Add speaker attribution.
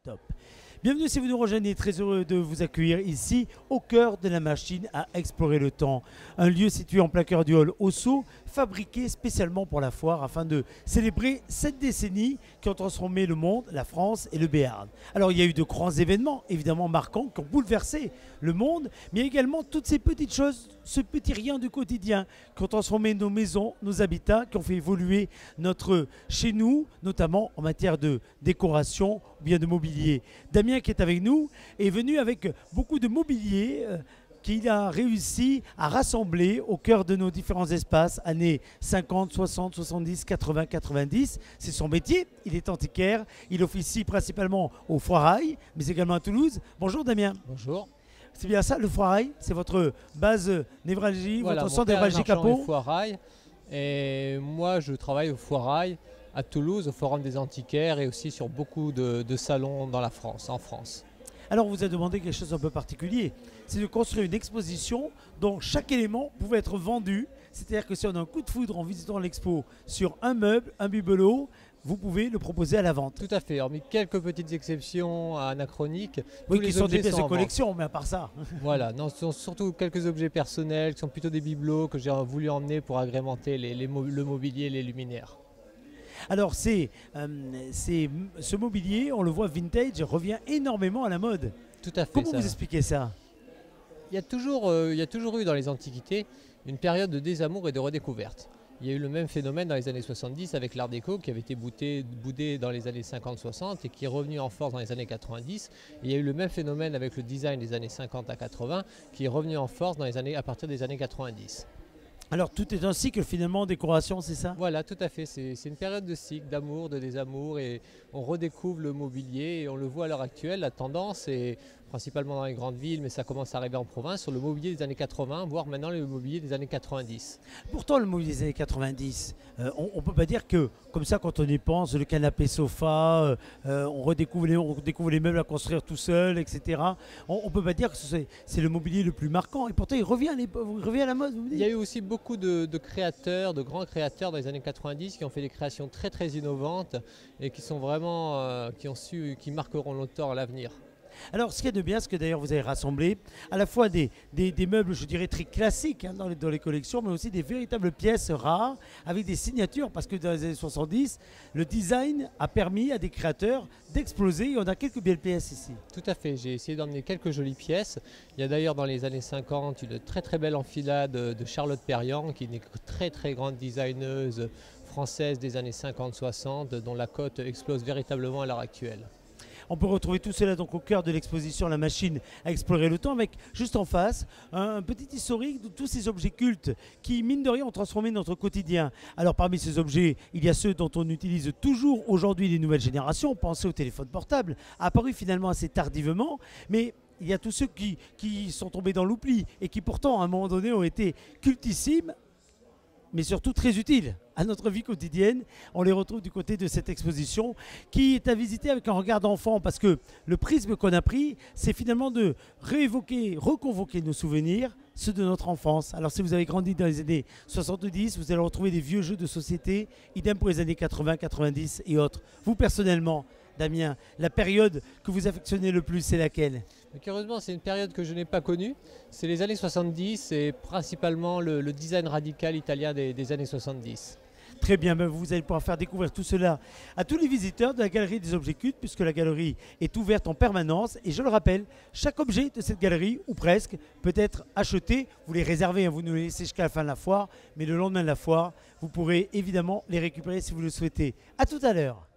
Speaker 1: Top. Bienvenue si vous nous rejoignez, très heureux de vous accueillir ici au cœur de la machine à explorer le temps. Un lieu situé en plein cœur du hall Osso, fabriqué spécialement pour la foire afin de célébrer cette décennie qui ont transformé le monde, la France et le Béarn. Alors il y a eu de grands événements évidemment marquants qui ont bouleversé le monde, mais également toutes ces petites choses, ce petit rien du quotidien qui ont transformé nos maisons, nos habitats, qui ont fait évoluer notre chez nous, notamment en matière de décoration ou bien de mobilier. Damien qui est avec nous est venu avec beaucoup de mobilier qu'il a réussi à rassembler au cœur de nos différents espaces, années 50, 60, 70, 80, 90. C'est son métier, il est antiquaire, il officie principalement au Foirail, mais également à Toulouse. Bonjour Damien.
Speaker 2: Bonjour.
Speaker 1: C'est bien ça, le Foirail, c'est votre base névralgie,
Speaker 2: Voilà,
Speaker 1: votre centre névralgique à Pau.
Speaker 2: Foirail, et moi je travaille au Foirail à Toulouse, au Forum des Antiquaires et aussi sur beaucoup de salons dans la France, en France.
Speaker 1: Alors on vous a demandé quelque chose d'un peu particulier, c'est de construire une exposition dont chaque élément pouvait être vendu. C'est-à-dire que si on a un coup de foudre en visitant l'expo sur un meuble, un bibelot, vous pouvez le proposer à la vente.
Speaker 2: Tout à fait, hormis quelques petites exceptions anachroniques.
Speaker 1: Oui, qui sont des pièces de collection, mais à part ça.
Speaker 2: Voilà, non, ce sont surtout quelques objets personnels qui sont plutôt des bibelots que j'ai voulu emmener pour agrémenter le mobilier et les luminaires.
Speaker 1: Alors ce mobilier, on le voit vintage, revient énormément à la mode.
Speaker 2: Tout à fait.
Speaker 1: Comment vous expliquez ça?
Speaker 2: Il y a toujours eu dans les antiquités une période de désamour et de redécouverte. Il y a eu le même phénomène dans les années 70 avec l'art déco qui avait été boudé dans les années 50-60 et qui est revenu en force dans les années 90. Et il y a eu le même phénomène avec le design des années 50 à 80 qui est revenu en force à partir des années 90.
Speaker 1: Alors tout est un cycle finalement, décoration, c'est ça?
Speaker 2: Voilà, tout à fait. C'est une période de cycle, d'amour, de désamour et on redécouvre le mobilier et on le voit à l'heure actuelle. La tendance est principalement dans les grandes villes, mais ça commence à arriver en province, sur le mobilier des années 80, voire maintenant le mobilier des années 90.
Speaker 1: Pourtant, le mobilier des années 90, on ne peut pas dire que, comme ça, quand on y pense, le canapé sofa, on redécouvre les meubles à construire tout seul, etc. On ne peut pas dire que c'est le mobilier le plus marquant. Et pourtant, il revient à la mode. Vous me dites.
Speaker 2: Il y a eu aussi beaucoup de créateurs, de grands créateurs dans les années 90 qui ont fait des créations très très innovantes et qui sont vraiment, qui marqueront longtemps à l'avenir.
Speaker 1: Alors, ce qui est de bien, c'est que d'ailleurs vous avez rassemblé à la fois des meubles, je dirais, très classiques hein, dans les collections, mais aussi des véritables pièces rares avec des signatures, parce que dans les années 70, le design a permis à des créateurs d'exploser et on a quelques belles pièces ici.
Speaker 2: Tout à fait, j'ai essayé d'emmener quelques jolies pièces. Il y a d'ailleurs dans les années 50 une très très belle enfilade de Charlotte Perriand, qui est une très très grande designeuse française des années 50-60, dont la cote explose véritablement à l'heure actuelle.
Speaker 1: On peut retrouver tout cela donc au cœur de l'exposition La Machine à explorer le temps, avec juste en face un petit historique de tous ces objets cultes qui, mine de rien, ont transformé notre quotidien. Alors parmi ces objets, il y a ceux dont on utilise toujours aujourd'hui les nouvelles générations. Pensez au téléphone portable, apparu finalement assez tardivement, mais il y a tous ceux qui sont tombés dans l'oubli et qui pourtant à un moment donné ont été cultissimes, mais surtout très utiles à notre vie quotidienne. On les retrouve du côté de cette exposition qui est à visiter avec un regard d'enfant, parce que le prisme qu'on a pris, c'est finalement de reconvoquer nos souvenirs, ceux de notre enfance. Alors si vous avez grandi dans les années 70, vous allez retrouver des vieux jeux de société, idem pour les années 80, 90 et autres. Vous personnellement, Damien, la période que vous affectionnez le plus, c'est laquelle?
Speaker 2: Curieusement, c'est une période que je n'ai pas connue. C'est les années 70 et principalement le design radical italien des années 70.
Speaker 1: Très bien, ben vous allez pouvoir faire découvrir tout cela à tous les visiteurs de la galerie des objets cultes, puisque la galerie est ouverte en permanence. Et je le rappelle, chaque objet de cette galerie, ou presque, peut être acheté. Vous les réservez, hein, vous nous les laissez jusqu'à la fin de la foire, mais le lendemain de la foire, vous pourrez évidemment les récupérer si vous le souhaitez. À tout à l'heure.